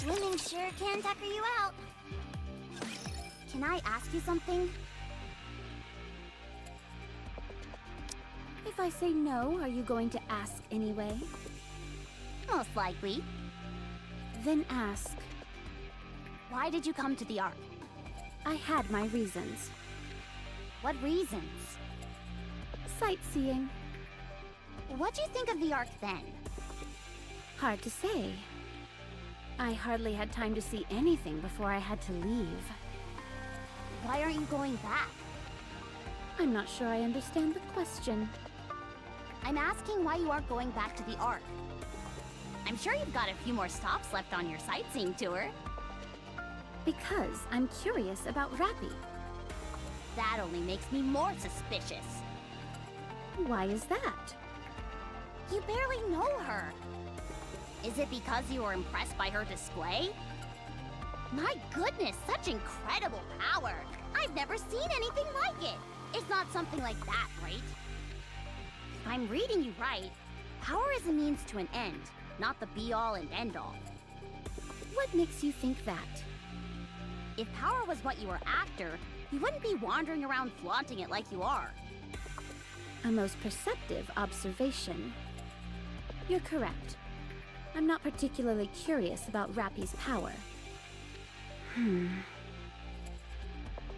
Swimming sure can tucker you out. Can I ask you something? If I say no, are you going to ask anyway? Most likely. Then ask. Why did you come to the Ark? I had my reasons. What reasons? Sightseeing. What'd you think of the Ark then? Hard to say. I hardly had time to see anything before I had to leave. Why aren't you going back? I'm not sure I understand the question. I'm asking why you aren't going back to the Ark. I'm sure you've got a few more stops left on your sightseeing tour. Because I'm curious about Rappy. That only makes me more suspicious. Why is that? You barely know her. Is it because you were impressed by her display? My goodness, such incredible power! I've never seen anything like it! It's not something like that, right? If I'm reading you right, power is a means to an end, not the be-all and end-all. What makes you think that? If power was what you were after, you wouldn't be wandering around flaunting it like you are. A most perceptive observation. You're correct. I'm not particularly curious about Rappy's power.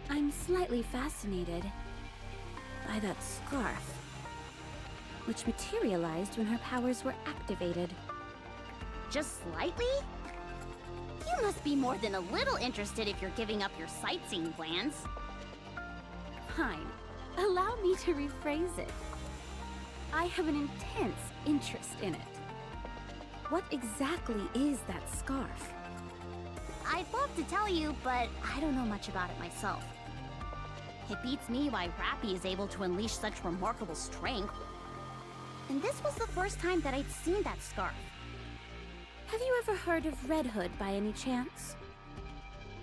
I'm slightly fascinated by that scarf, which materialized when her powers were activated. Just slightly? You must be more than a little interested if you're giving up your sightseeing plans. Fine. Allow me to rephrase it. I have an intense interest in it. What exactly is that scarf? I'd love to tell you, but I don't know much about it myself. It beats me why Rappy is able to unleash such remarkable strength. And this was the first time that I'd seen that scarf. Have you ever heard of Red Hood by any chance?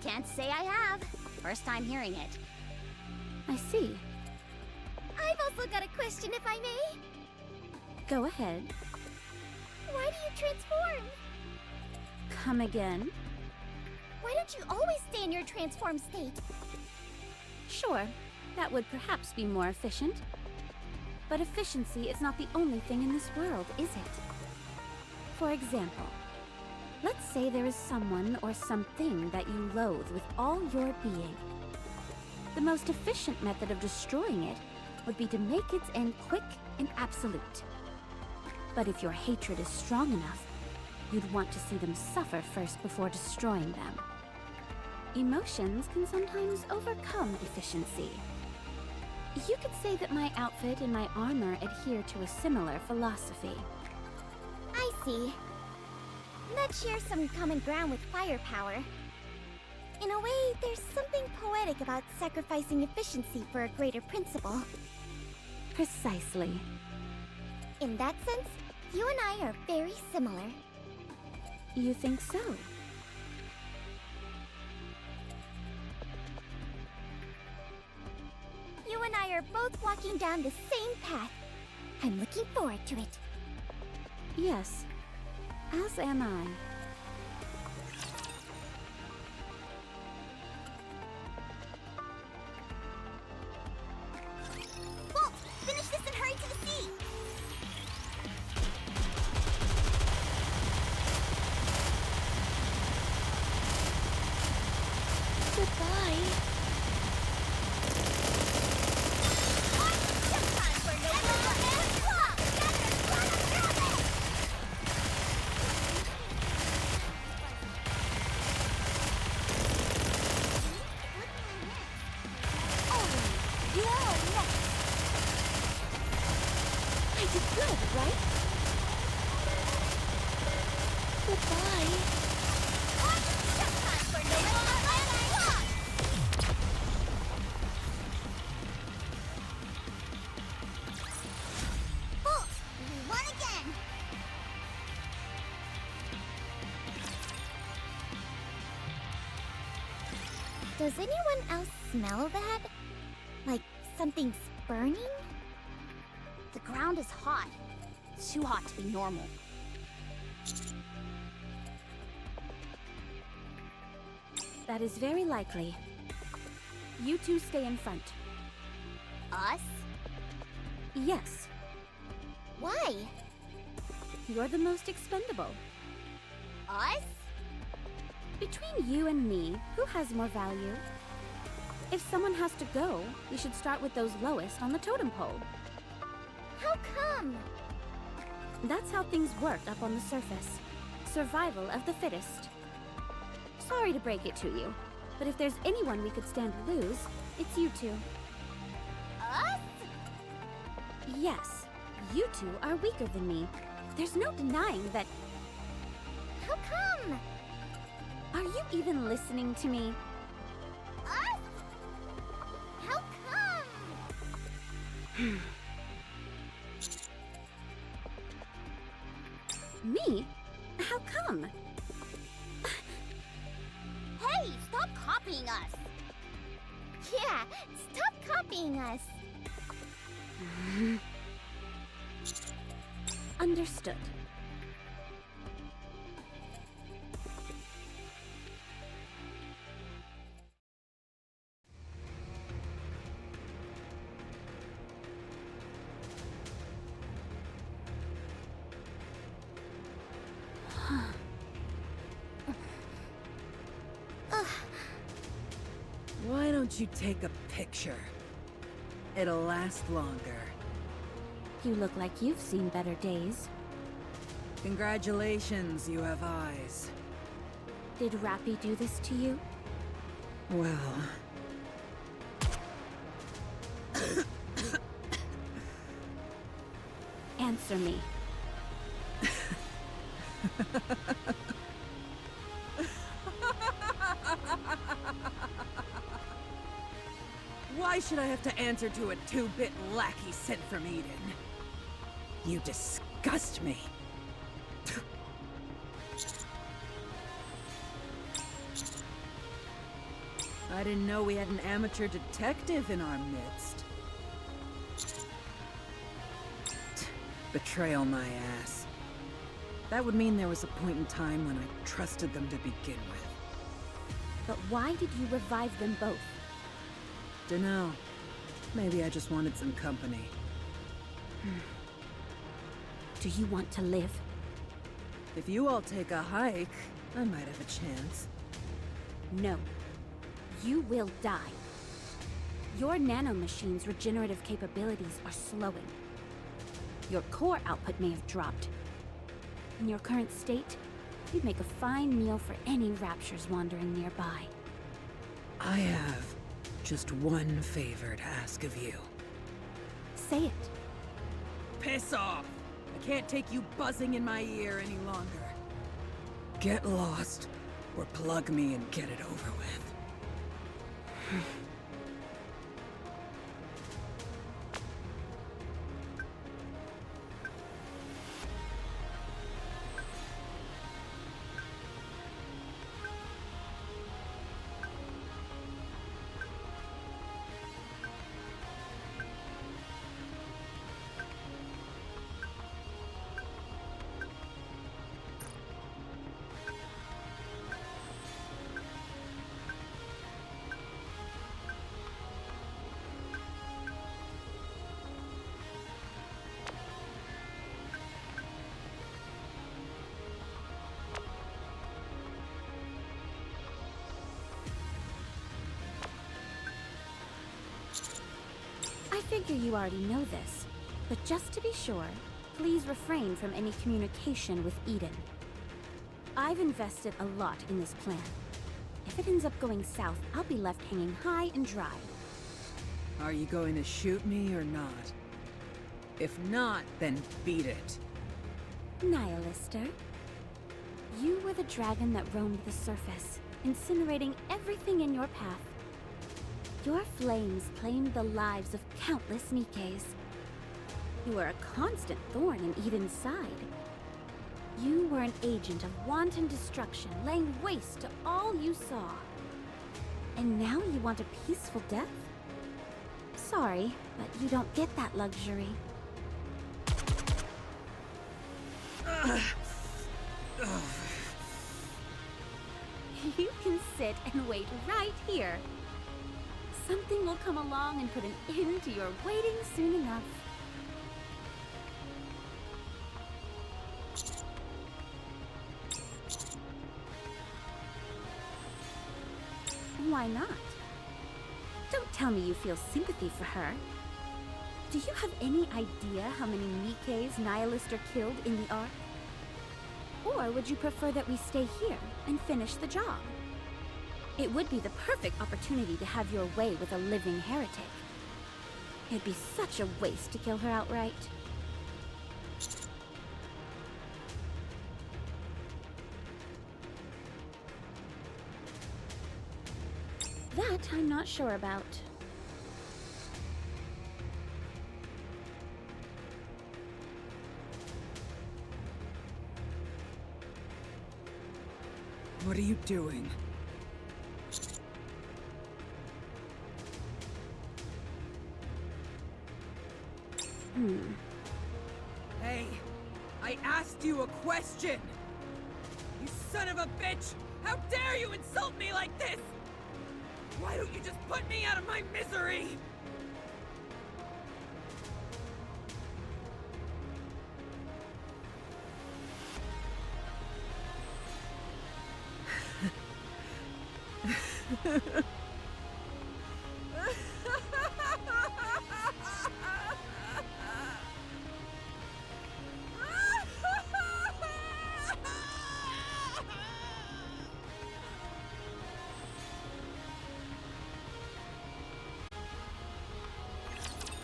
Can't say I have. First time hearing it. I see. I've also got a question, if I may. Go ahead. Why do you transform? Come again? Why don't you always stay in your transformed state? Sure, that would perhaps be more efficient. But efficiency is not the only thing in this world, is it? For example, let's say there is someone or something that you loathe with all your being. The most efficient method of destroying it would be to make its end quick and absolute. But if your hatred is strong enough, you'd want to see them suffer first before destroying them. Emotions can sometimes overcome efficiency. You could say that my outfit and my armor adhere to a similar philosophy. I see. That shares some common ground with firepower. In a way, there's something poetic about sacrificing efficiency for a greater principle. Precisely. In that sense, you and I are very similar. You think so? You and I are both walking down the same path. I'm looking forward to it. Yes, as am I. Bolt, finish this and hurry to the sea! Goodbye. I did good, right? Goodbye. Bolt, we won again! Does anyone else smell that? Like something's burning? The ground is hot. Too hot to be normal. That is very likely. You two stay in front. Us? Yes, Why? you're the most expendable. Us? Between you and me, who has more value? If someone has to go, we should start with those lowest on the totem pole. How come? That's how things work up on the surface. Survival of the fittest. Sorry to break it to you, but if there's anyone we could stand to lose, it's you two. Us? Yes, you two are weaker than me. There's no denying that. How come? Are you even listening to me? Us? How come? Me? How come? Hey, stop copying us! Yeah, stop copying us! Understood. Why don't you take a picture? It'll last longer. You look like you've seen better days. Congratulations, you have eyes. Did Rappy do this to you? Well... Answer me. Why should I have to answer to a two-bit lackey sent from Eden? You disgust me. I didn't know we had an amateur detective in our midst. Betrayal my ass. That would mean there was a point in time when I trusted them to begin with. But why did you revive them both? Dunno. Maybe I just wanted some company. Do you want to live? If you all take a hike, I might have a chance. No. You will die. Your nanomachine's regenerative capabilities are slowing. Your core output may have dropped. In your current state, you'd make a fine meal for any raptures wandering nearby. I have just one favor to ask of you. Say it. Piss off! I can't take you buzzing in my ear any longer. Get lost, or plug me and get it over with. I figure you already know this, but just to be sure, please refrain from any communication with Eden. I've invested a lot in this plan. If it ends up going south, I'll be left hanging high and dry. Are you going to shoot me or not? If not, then beat it. Nihilister. You were the dragon that roamed the surface, incinerating everything in your path. Your flames claimed the lives of countless NIKKEs. You were a constant thorn in Eden's side. You were an agent of wanton destruction, laying waste to all you saw. And now you want a peaceful death? Sorry, but you don't get that luxury. You can sit and wait right here. Something will come along and put an end to your waiting soon enough. Why not? Don't tell me you feel sympathy for her. Do you have any idea how many NIKKEs Nihilist are killed in the Ark? Or would you prefer that we stay here and finish the job? It would be the perfect opportunity to have your way with a living heretic. It'd be such a waste to kill her outright. That I'm not sure about. What are you doing? Hey, I asked you a question! You son of a bitch! How dare you insult me like this! Why don't you just put me out of my misery?